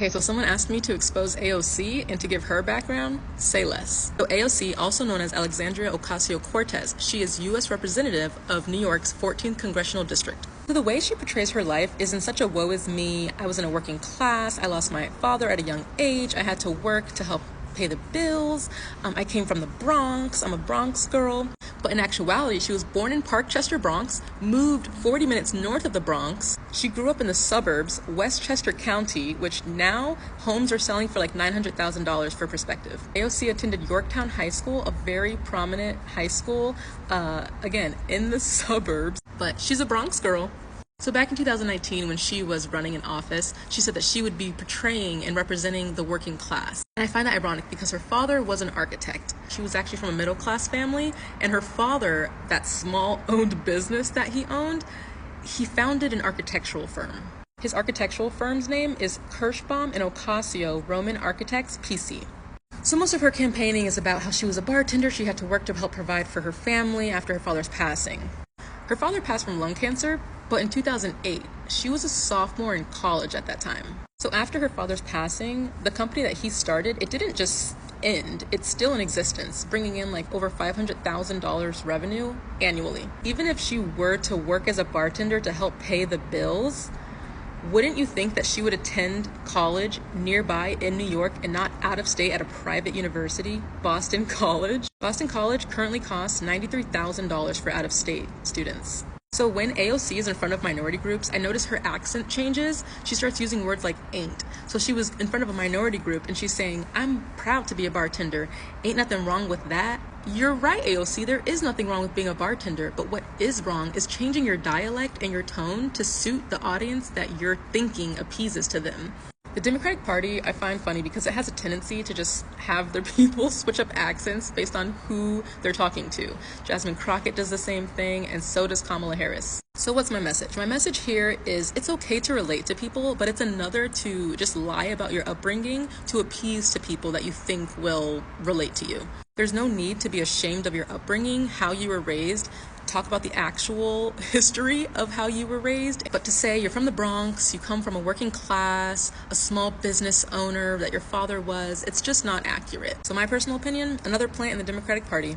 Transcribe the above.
Okay, so someone asked me to expose AOC and to give her background. Say less. So AOC, also known as Alexandria Ocasio-Cortez, she is U.S. Representative of New York's 14th Congressional District. So the way she portrays her life is in such a woe is me, I was in a working class, I lost my father at a young age, I had to work to help pay the bills, I came from the Bronx, I'm a Bronx girl. But in actuality, she was born in Parkchester, Bronx, moved 40 minutes north of the Bronx. She grew up in the suburbs, Westchester County, which now homes are selling for like $900,000 for perspective. AOC attended Yorktown High School, a very prominent high school, again, in the suburbs, but she's a Bronx girl. So back in 2019, when she was running in office, she said that she would be portraying and representing the working class. And I find that ironic because her father was an architect. She was actually from a middle-class family, and her father, that small-owned business that he owned, he founded an architectural firm. His architectural firm's name is Kirschbaum and Ocasio Roman Architects, PC. So most of her campaigning is about how she was a bartender, she had to work to help provide for her family after her father's passing. Her father passed from lung cancer, but in 2008, she was a sophomore in college at that time. So after her father's passing, the company that he started, it didn't just end, it's still in existence, bringing in like over $500,000 revenue annually. Even if she were to work as a bartender to help pay the bills, wouldn't you think that she would attend college nearby in New York and not out of state at a private university, Boston College? Boston College currently costs $93,000 for out-of-state students. So when AOC is in front of minority groups, I notice her accent changes. She starts using words like ain't. So she was in front of a minority group and she's saying, I'm proud to be a bartender. Ain't nothing wrong with that. You're right, AOC, there is nothing wrong with being a bartender, but what is wrong is changing your dialect and your tone to suit the audience that you're thinking appeases to them. The Democratic Party I find funny because it has a tendency to just have their people switch up accents based on who they're talking to. Jasmine Crockett does the same thing, and so does Kamala Harris. So what's my message? My message here is it's okay to relate to people, but it's another to just lie about your upbringing to appease to people that you think will relate to you. There's no need to be ashamed of your upbringing, how you were raised. Talk about the actual history of how you were raised, but to say you're from the Bronx, you come from a working class, a small business owner that your father was, it's just not accurate. So my personal opinion, another plant in the Democratic Party.